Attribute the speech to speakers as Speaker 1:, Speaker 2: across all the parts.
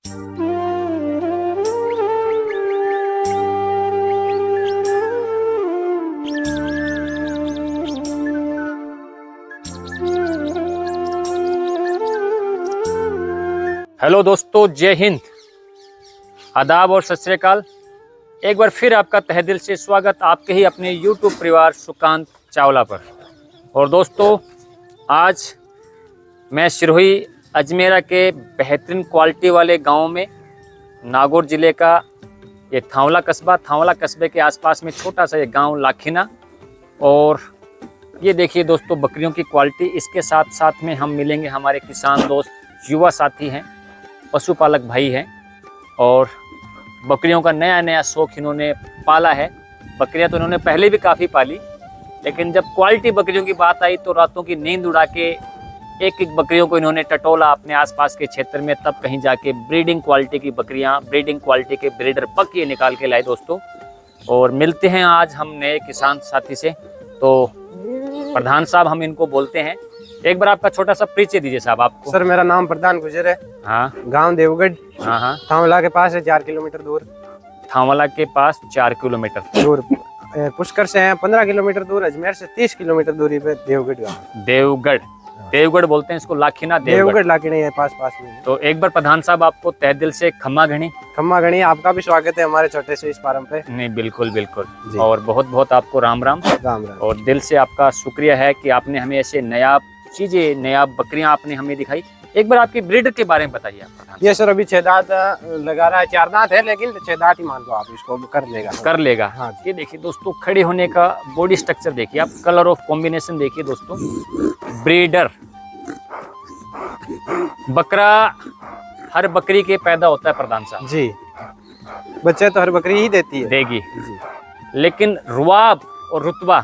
Speaker 1: Hello दोस्तों, जय हिंद, आदाब और सत श्री अकाल। एक बार फिर आपका तहे दिल से स्वागत आपके ही अपने YouTube परिवार सुकांत चावला पर। और दोस्तों, आज मैं सिरोही अजमेरा के बेहतरीन क्वालिटी वाले गांव में, नागौर ज़िले का ये थांवला कस्बे के आसपास में छोटा सा ये गांव लाखीना। और ये देखिए दोस्तों, बकरियों की क्वालिटी। इसके साथ साथ में हम मिलेंगे हमारे किसान दोस्त, युवा साथी हैं, पशुपालक भाई हैं और बकरियों का नया शौक इन्होंने पाला है। बकरियां तो इन्होंने पहले भी काफ़ी पाली, लेकिन जब क्वालिटी बकरियों की बात आई तो रातों की नींद उड़ा के एक बकरियों को इन्होंने टटोला अपने आसपास के क्षेत्र में। तब कहीं जाके ब्रीडिंग क्वालिटी की बकरियां, ब्रीडिंग क्वालिटी के ब्रीडर बक ये निकाल के लाए दोस्तों। और मिलते हैं आज हम नए किसान साथी से। तो प्रधान साहब हम इनको बोलते हैं। एक बार आपका छोटा सा परिचय दीजिए साहब आपको।
Speaker 2: सर, मेरा नाम प्रधान गुजर है।
Speaker 1: हाँ,
Speaker 2: गांव देवगढ़।
Speaker 1: हाँ,
Speaker 2: थांवला के पास है, 4 किलोमीटर दूर।
Speaker 1: थांवला के पास 4 किलोमीटर
Speaker 2: दूर। पुष्कर से है 15 किलोमीटर दूर। अजमेर से 30 किलोमीटर दूरी पे देवगढ़ गाँव। देवगढ़ बोलते हैं इसको, लाखीना देवगढ़ लाखीना है, पास में।
Speaker 1: तो एक बार प्रधान साहब आपको तहे दिल से खम्मा घनी
Speaker 2: आपका भी स्वागत है हमारे छोटे से इस फार्म पे।
Speaker 1: नहीं, बिल्कुल। और बहुत आपको राम राम। और दिल से आपका शुक्रिया है कि आपने हमें ऐसे नया बकरियां आपने हमें दिखाई। एक बार आपके ब्रीडर के बारे में बताइए आप।
Speaker 2: ये सर अभी 6 दांत लगा रहा है, 4 दांत है, लेकिन 6 दांत ही मान लो आप, इसको कर लेगा।
Speaker 1: हाँ, ये देखिए दोस्तों, खड़े होने का बॉडी स्ट्रक्चर देखिए आप, कलर ऑफ कॉम्बिनेशन देखिए दोस्तों। ब्रीडर बकरा हर बकरी के पैदा होता है प्रधान साहब
Speaker 2: जी, बच्चे तो हर बकरी ही देगी
Speaker 1: जी, लेकिन रुआब और रुतबा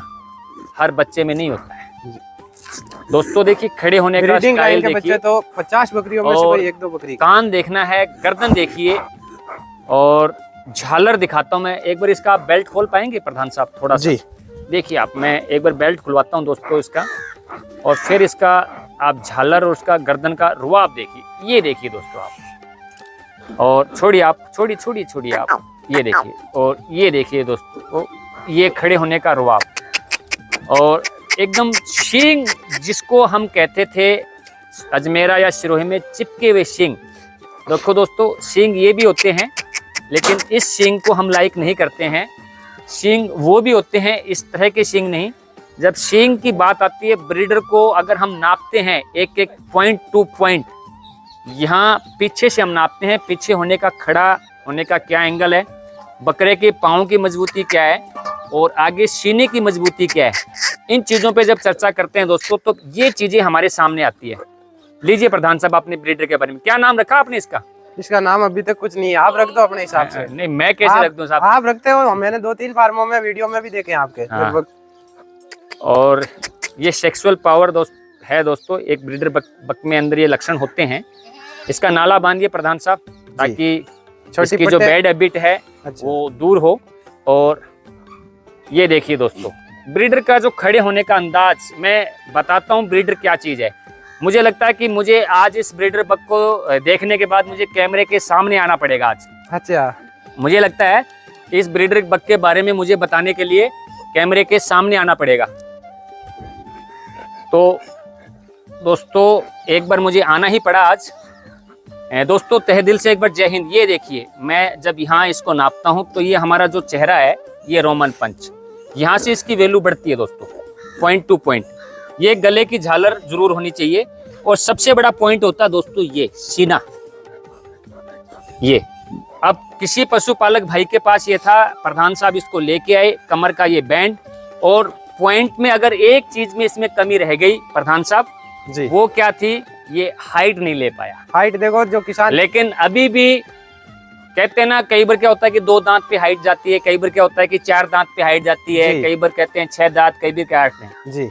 Speaker 1: हर बच्चे में नहीं होता है दोस्तों। देखिए खड़े होने का स्टाइल देखिए।
Speaker 2: बच्चे तो 50 बकरियों में से कोई 1-2 बकरी।
Speaker 1: कान देखना है, गर्दन देखिए और झालर दिखाता हूं मैं। एक बार इसका आप बेल्ट खोल पाएंगे प्रधान साहब थोड़ा सा? देखिए आप, मैं एक बार बेल्ट खुलवाता हूं दोस्तों इसका, और फिर इसका आप झालर और उसका गर्दन का रुआब देखिए। ये देखिए दोस्तों आप, और छोड़िए आप, छोड़िए आप, ये देखिए। और ये देखिए दोस्तों, ये खड़े होने का रुआब और एकदम सींग, जिसको हम कहते थे अजमेरा या सिरोही में चिपके हुए सींग। देखो दोस्तों, सींग ये भी होते हैं, लेकिन इस सींग को हम लाइक नहीं करते हैं। सींग वो भी होते हैं, इस तरह के सींग नहीं। जब सींग की बात आती है, ब्रीडर को अगर हम नापते हैं एक पॉइंट टू पॉइंट, यहाँ पीछे से हम नापते हैं, पीछे होने का, खड़ा होने का क्या एंगल है, बकरे के पाँव की मजबूती क्या है और आगे सीने की मजबूती क्या है। इन चीज़ों पे जब चर्चा करते हैं दोस्तों, तो ये चीज़ें हमारे सामने आती है। लीजिए प्रधान साहब, अपने ब्रीडर के बारे में क्या नाम रखा आपने इसका?
Speaker 2: इसका नाम अभी तक कुछ नहीं है, आप रख दो अपने हिसाब से।
Speaker 1: नहीं, मैं कैसे रख दूं साहब?
Speaker 2: आप रखते हो, मैंने 2-3 फार्मों में वीडियो में भी देखे आपके।
Speaker 1: हाँ। और ये सेक्सुअल पावर है दोस्तों, एक ब्रीडर बक में अंदर ये लक्षण होते हैं। इसका नाला बांधिए प्रधान साहब, ताकि इसकी जो बैड हैबिट है वो दूर हो। और ये देखिए दोस्तों, ब्रीडर का जो खड़े होने का अंदाज, मैं बताता हूँ ब्रीडर क्या चीज़ है। मुझे लगता है कि मुझे आज इस ब्रीडर बक को देखने के बाद मुझे कैमरे के सामने आना पड़ेगा आज।
Speaker 2: अच्छा, मुझे
Speaker 1: लगता है इस ब्रीडर बक के बारे में मुझे बताने के लिए कैमरे के सामने आना पड़ेगा। तो दोस्तों, एक बार मुझे आना ही पड़ा आज। दोस्तों, तहे दिल से एक बार जय हिंद। ये देखिए, मैं जब यहाँ इसको नापता हूँ तो ये हमारा जो चेहरा है, ये रोमन पंच, यहाँ से इसकी वैल्यू बढ़ती है दोस्तों, पॉइंट टू पॉइंट। ये गले की झालर जरूर होनी चाहिए। और सबसे बड़ा पॉइंट होता है दोस्तों ये सीना। ये अब किसी पशुपालक भाई के पास ये था, प्रधान साहब इसको लेके आए, कमर का ये बैंड। और पॉइंट में अगर एक चीज में इसमें कमी रह गई प्रधान साहब जी, वो क्या थी? ये हाइट नहीं ले पाया।
Speaker 2: हाइट देखो जो किसान,
Speaker 1: लेकिन अभी भी कहते हैं ना, कई बार क्या होता है कि 2 दांत पे हाइट जाती है, कई बार क्या होता है कि 4 दांत पे हाइट जाती है, कई बार कहते हैं 6 दांत, कई बार 8 में जी।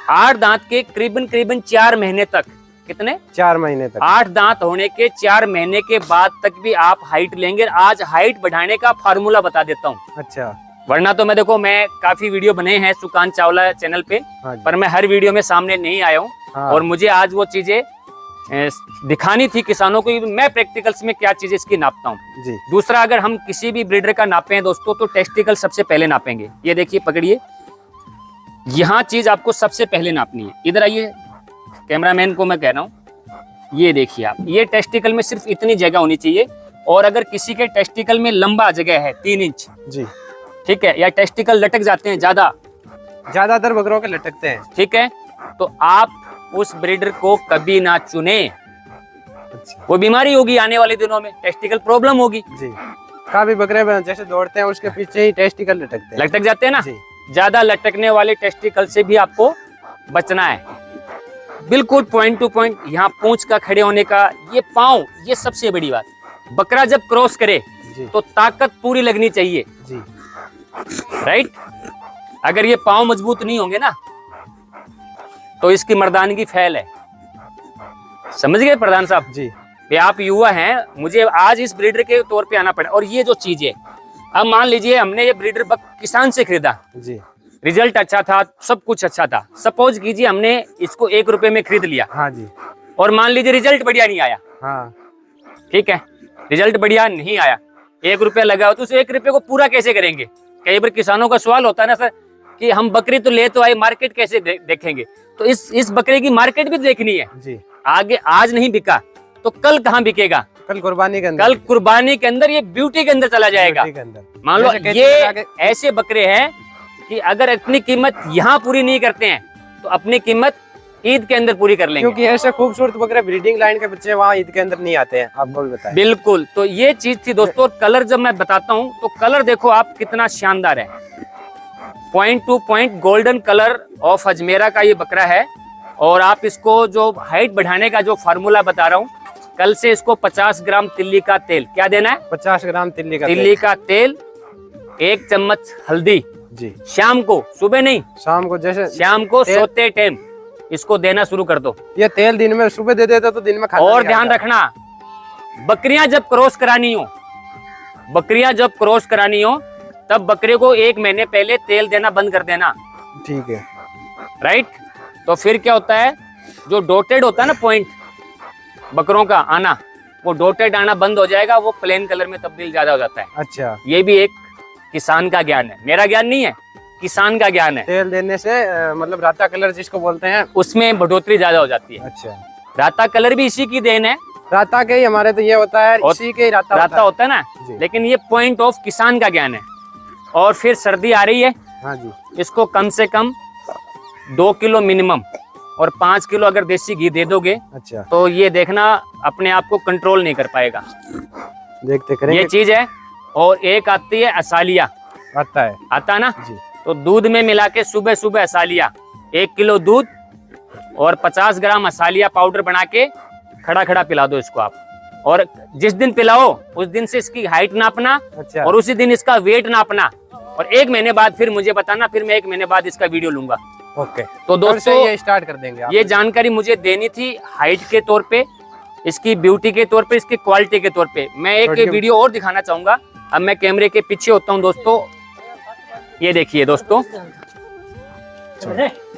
Speaker 1: 8 दांत के करीबन 4 महीने तक, कितने?
Speaker 2: 4 महीने तक,
Speaker 1: 8 दांत होने के 4 महीने के बाद तक भी आप हाइट लेंगे। आज हाइट बढ़ाने का फार्मूला बता देता हूँ।
Speaker 2: अच्छा,
Speaker 1: वरना तो मैं काफी वीडियो बने हैं सुकांत चावला चैनल पे, पर मैं हर वीडियो में सामने नहीं आया हूँ। और मुझे आज वो चीजें दिखानी थी किसानों को कि मैं प्रैक्टिकल्स में क्या चीज इसकी नापता हूँ
Speaker 2: जी।
Speaker 1: दूसरा, अगर हम किसी भी ब्रीडर का नापे हैं दोस्तों तो टेस्टिकल सबसे पहले नापेंगे। ये देखिए, पकड़िए, यहाँ चीज आपको सबसे पहले नापनी है। इधर आइए, कैमरामैन को मैं कह रहा हूँ, ये देखिए आप, ये टेस्टिकल में सिर्फ इतनी जगह होनी चाहिए। और अगर किसी के टेस्टिकल में लंबा जगह है 3 इंच
Speaker 2: जी,
Speaker 1: ठीक है, या टेस्टिकल लटक जाते हैं
Speaker 2: ज्यादातर बकरों के लटकते हैं,
Speaker 1: ठीक है, तो आप उस ब्रीडर को कभी ना चुने।
Speaker 2: अच्छा।
Speaker 1: वो बीमारी होगी आने वाले दिनों में, टेस्टिकल प्रॉब्लम होगी
Speaker 2: जी। काफी बकरे जैसे दौड़ते हैं उसके पीछे ही टेस्टिकल
Speaker 1: लटक जाते हैं ना
Speaker 2: जी।
Speaker 1: ज्यादा लटकने वाले टेस्टिकल से भी आपको बचना है। बिल्कुल पॉइंट टू पॉइंट, यहाँ पूंछ का खड़े होने का, ये पाँव, ये सबसे बड़ी बात। बकरा जब क्रॉस करे
Speaker 2: जी।
Speaker 1: तो ताकत पूरी लगनी चाहिए
Speaker 2: जी।
Speaker 1: राइट। अगर ये पाँव मजबूत नहीं होंगे ना तो इसकी मर्दानगी फैल है। समझ गए प्रधान साहब
Speaker 2: जी।
Speaker 1: ये आप युवा हैं, मुझे आज इस ब्रीडर के तौर पे आना पड़ा। और ये जो चीज है, अब मान लीजिए हमने ये ब्रीडर किसान से खरीदा
Speaker 2: जी,
Speaker 1: रिजल्ट अच्छा था, सब कुछ अच्छा था। सपोज कीजिए हमने इसको 1 रुपए में खरीद लिया,
Speaker 2: हाँ जी,
Speaker 1: और मान लीजिए रिजल्ट बढ़िया नहीं आया,
Speaker 2: हाँ
Speaker 1: ठीक है, रिजल्ट बढ़िया नहीं आया, 1 रुपया लगा तो उस 1 रुपये को पूरा कैसे करेंगे। कई बार किसानों का सवाल होता है ना सर कि हम बकरी तो ले तो आए, मार्केट कैसे देखेंगे। तो इस बकरे की मार्केट भी देखनी है जी। आगे आज नहीं बिका तो कल कहाँ बिकेगा,
Speaker 2: कल कुर्बानी के अंदर,
Speaker 1: कल कुर्बानी के अंदर, ये ब्यूटी के अंदर चला जाएगा। मान लो ये ऐसे बकरे हैं कि अगर अपनी कीमत यहाँ पूरी नहीं करते हैं तो अपनी कीमत ईद के अंदर पूरी कर लेंगे,
Speaker 2: क्योंकि ऐसे खूबसूरत बकरे ब्रीडिंग लाइन के बच्चे वहाँ ईद के अंदर नहीं आते हैं, आपको भी बताया।
Speaker 1: बिल्कुल, तो ये चीज थी दोस्तों। कलर जब मैं बताता हूँ तो कलर देखो आप कितना शानदार है, point two point golden colour of Ajmera का ये बकरा है। और आप इसको जो हाइट बढ़ाने का जो फार्मूला बता रहा हूँ, कल से इसको 50 ग्राम तिल्ली का तेल क्या देना है,
Speaker 2: 50 ग्राम तिल्ली का तेल,
Speaker 1: 1 चम्मच हल्दी
Speaker 2: जी,
Speaker 1: शाम को, सुबह नहीं,
Speaker 2: शाम को, जैसे
Speaker 1: शाम को सोते टाइम इसको देना शुरू कर दो।
Speaker 2: ये तेल दिन में सुबह दे देता तो दिन में खाता।
Speaker 1: और ध्यान रखना, बकरियां जब क्रॉस करानी हो, बकरियां जब क्रॉस करानी हो तब बकरे को 1 महीने पहले तेल देना बंद कर देना,
Speaker 2: ठीक है,
Speaker 1: राइट। तो फिर क्या होता है, जो डॉटेड होता है ना पॉइंट बकरों का आना, वो डॉटेड आना बंद हो जाएगा, वो प्लेन कलर में तब्दील ज्यादा हो जाता है।
Speaker 2: अच्छा,
Speaker 1: ये भी एक किसान का ज्ञान है, मेरा ज्ञान नहीं है, किसान का ज्ञान है।
Speaker 2: तेल देने से मतलब राता कलर जिसको बोलते हैं,
Speaker 1: उसमें बढ़ोतरी ज्यादा हो जाती है।
Speaker 2: अच्छा,
Speaker 1: राता कलर भी इसी की देन है,
Speaker 2: राता के ही हमारे तो ये होता है, इसी के ही राता
Speaker 1: होता है ना, लेकिन ये पॉइंट ऑफ किसान का ज्ञान है। और फिर सर्दी आ रही है,
Speaker 2: हाँ जी, इसको
Speaker 1: कम से कम 2 किलो मिनिमम और 5 किलो अगर देसी घी दे दोगे, अच्छा, तो ये देखना अपने आप को कंट्रोल नहीं कर पाएगा, देखते करेंगे। ये चीज है। और एक आती है असालिया, आता है ना जी। तो दूध में मिला के सुबह सुबह असालिया, 1 किलो दूध और 50 ग्राम असालिया पाउडर बना के खड़ा खड़ा पिला दो इसको आप। और जिस दिन पिलाओ उस दिन से इसकी हाइट नापना, अच्छा, और उसी दिन इसका वेट नापना, और 1 महीने बाद फिर मुझे बताना, फिर मैं 1 महीने बाद इसका वीडियो लूंगा। ओके, तो दोस्तों ये स्टार्ट कर देंगे। ये जानकारी मुझे देनी थी हाइट के तौर पे, इसकी ब्यूटी के तौर पे, इसकी क्वालिटी के तौर पे। मैं एक वीडियो और दिखाना चाहूंगा। अब मैं कैमरे के पीछे होता हूँ दोस्तों, ये देखिए दोस्तों,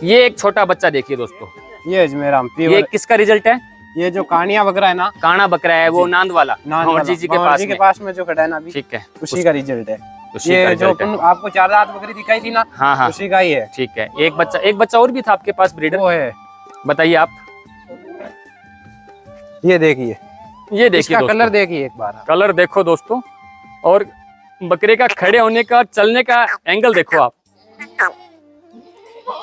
Speaker 1: ये एक छोटा बच्चा देखिए दोस्तों, ये अजमेरा, ये किसका रिजल्ट है, ये जो कानिया बकरा है ना, काना बकरा है, वो नांद वाला जी के पास में जो खड़ा है ना, ठीक है, उसी का रिजल्ट है। ये जो आपको 4 दांत बकरी दिखाई थी ना, हाँ हाँ, उसी का ही है। ठीक है, एक बच्चा और भी था आपके पास ब्रीडर, वो है, बताइए आप। ये देखिए कलर देखिए, एक बार कलर देखो दोस्तों, और बकरे का खड़े होने का, चलने का एंगल देखो आप।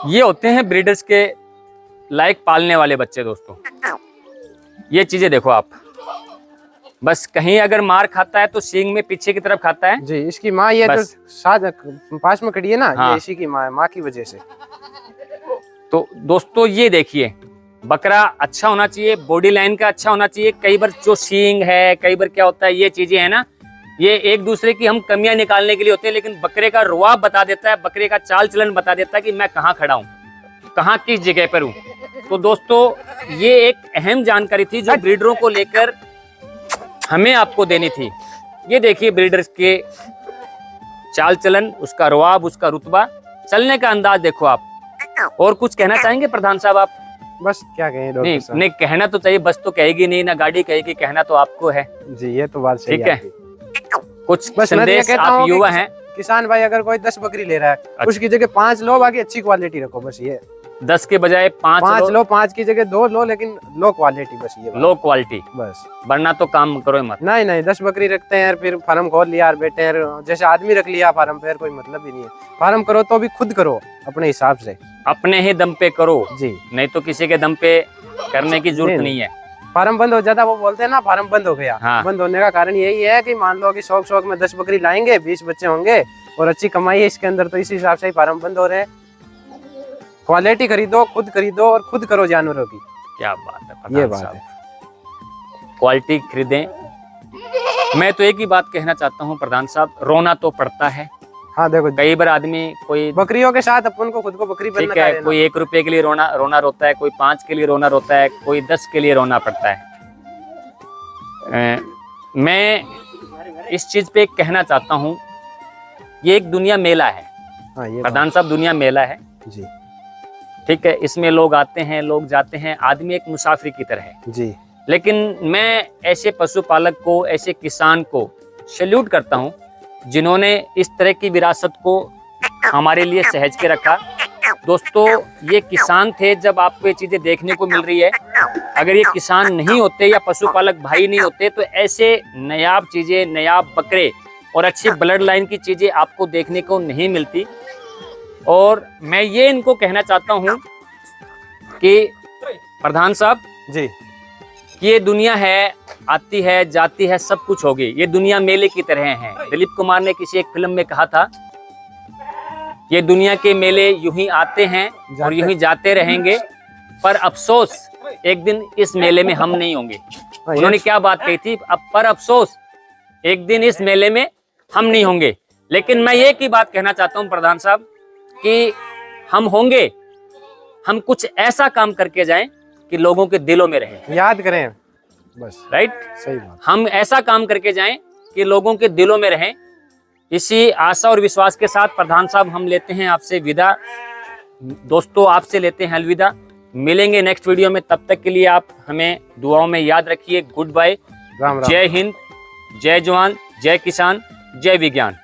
Speaker 1: ये होते हैं ब्रीडर्स के लायक पालने वाले बच्चे दोस्तों। ये चीजें देखो आप, बस कहीं अगर मार खाता है तो सींग में पीछे की तरफ खाता है जी। इसकी माँ ये तो साथ पास में खड़ी है ना, हाँ, ये इसी की माँ की वजह से। तो दोस्तों ये देखिए, बकरा अच्छा होना चाहिए, बॉडी लाइन का अच्छा होना चाहिए। कई बार जो सींग है, कई बार क्या होता है, ये चीजें है ना, ये एक दूसरे की हम कमियां निकालने के लिए होते हैं, लेकिन बकरे का रुआब बता देता है, बकरे का चाल चलन बता देता है कि मैं कहाँ खड़ा हूँ, कहाँ किस जगह पर हूँ। तो दोस्तों ये एक अहम जानकारी थी जो ब्रीडरों को लेकर हमें आपको देनी थी। ये देखिए ब्रीडर्स के चाल चलन, उसका रुआब, उसका रुतबा, चलने का अंदाज देखो आप। और कुछ कहना चाहेंगे प्रधान साहब आप?
Speaker 2: बस क्या कहें डॉक्टर
Speaker 1: नहीं
Speaker 2: साहब।
Speaker 1: नहीं, कहना तो चाहिए, बस तो कहेगी नहीं ना, गाड़ी कहेगी, कहना तो आपको है।
Speaker 2: जी ये तो बात सही
Speaker 1: ठीक है, कुछ
Speaker 2: बस मैं
Speaker 1: संदेश,
Speaker 2: कहता
Speaker 1: आप
Speaker 2: हूँ
Speaker 1: युवा
Speaker 2: कि
Speaker 1: हैं,
Speaker 2: किसान भाई अगर कोई 10 बकरी ले रहा है उसकी जगह 5 लो, बाकी अच्छी क्वालिटी रखो, बस ये
Speaker 1: 10 के बजाय 5
Speaker 2: लो, 5 की जगह 2 लो, लेकिन लो क्वालिटी, बस ये बात।
Speaker 1: लो क्वालिटी,
Speaker 2: बस
Speaker 1: वरना तो काम करो मत।
Speaker 2: नहीं 10 बकरी रखते हैं फिर फार्म खोल लिया यार बेटे यार, जैसे आदमी रख लिया फार्म पे, कोई मतलब ही नहीं है। फार्म करो तो भी खुद करो अपने हिसाब से,
Speaker 1: अपने ही दम पे करो
Speaker 2: जी,
Speaker 1: नहीं तो किसी के दम पे करने की जरूरत नहीं है।
Speaker 2: फार्म बंद हो जाता, वो बोलते हैं ना फार्म बंद हो गया।
Speaker 1: हाँ।
Speaker 2: बंद होने का कारण यही है कि मान लो कि शौक में 10 बकरी लाएंगे, 20 बच्चे होंगे और अच्छी कमाई है इसके अंदर, तो इसी हिसाब से ही फार्म बंद हो रहे हैं। क्वालिटी खरीदो, खुद खरीदो और खुद करो जानवरों की।
Speaker 1: क्या बात है प्रधान
Speaker 2: ये बात
Speaker 1: साहब,
Speaker 2: है।
Speaker 1: क्वालिटी खरीदें। मैं तो एक ही बात कहना चाहता हूँ प्रधान साहब, रोना तो पड़ता है।
Speaker 2: हाँ देखो,
Speaker 1: कई बार आदमी कोई
Speaker 2: बकरियों के साथ अपन को खुद को बकरी
Speaker 1: ठीक
Speaker 2: बनना
Speaker 1: है,
Speaker 2: चाहिए।
Speaker 1: कोई 1 रुपए के लिए रोना रोता है, कोई 5 के लिए रोना रोता है, कोई 10 के लिए रोना पड़ता है। मैं इस चीज पे कहना चाहता हूँ, ये एक दुनिया मेला है
Speaker 2: हाँ, ये
Speaker 1: प्रधान साहब, दुनिया मेला है।
Speaker 2: जी
Speaker 1: ठीक है, इसमें लोग आते हैं, लोग जाते हैं, आदमी एक मुसाफिर की तरह है।
Speaker 2: जी,
Speaker 1: लेकिन मैं ऐसे पशुपालक को, ऐसे किसान को सैल्यूट करता हूँ जिन्होंने इस तरह की विरासत को हमारे लिए सहेज के रखा। दोस्तों, ये किसान थे जब आपको ये चीजें देखने को मिल रही है। अगर ये किसान नहीं होते या पशुपालक भाई नहीं होते तो ऐसे नायाब चीजें, नायाब बकरे और अच्छी ब्लड लाइन की चीजें आपको देखने को नहीं मिलती। और मैं ये इनको कहना चाहता हूँ कि प्रधान साहब
Speaker 2: जी,
Speaker 1: कि ये दुनिया है, आती है जाती है, सब कुछ होगी, ये दुनिया मेले की तरह है। दिलीप कुमार ने किसी एक फिल्म में कहा था, ये दुनिया के मेले यूं ही आते हैं और यूं ही जाते रहेंगे, पर अफसोस एक दिन इस मेले में हम नहीं होंगे। उन्होंने क्या बात कही थी, अब पर अफसोस एक दिन इस मेले में हम नहीं होंगे। लेकिन मैं ये की बात कहना चाहता हूँ प्रधान साहब कि हम होंगे, हम कुछ ऐसा काम करके जाएं कि लोगों के दिलों में रहे,
Speaker 2: याद करें बस।
Speaker 1: राइट,
Speaker 2: सही बात।
Speaker 1: हम ऐसा काम करके जाएं कि लोगों के दिलों में रहें। इसी आशा और विश्वास के साथ प्रधान साहब हम लेते हैं आपसे विदा। दोस्तों, आपसे लेते हैं अलविदा। मिलेंगे नेक्स्ट वीडियो में, तब तक के लिए आप हमें दुआओं में याद रखिए। Goodbye,
Speaker 2: Ram Ram.
Speaker 1: जय हिंद, जय जवान, जय किसान, जय विज्ञान।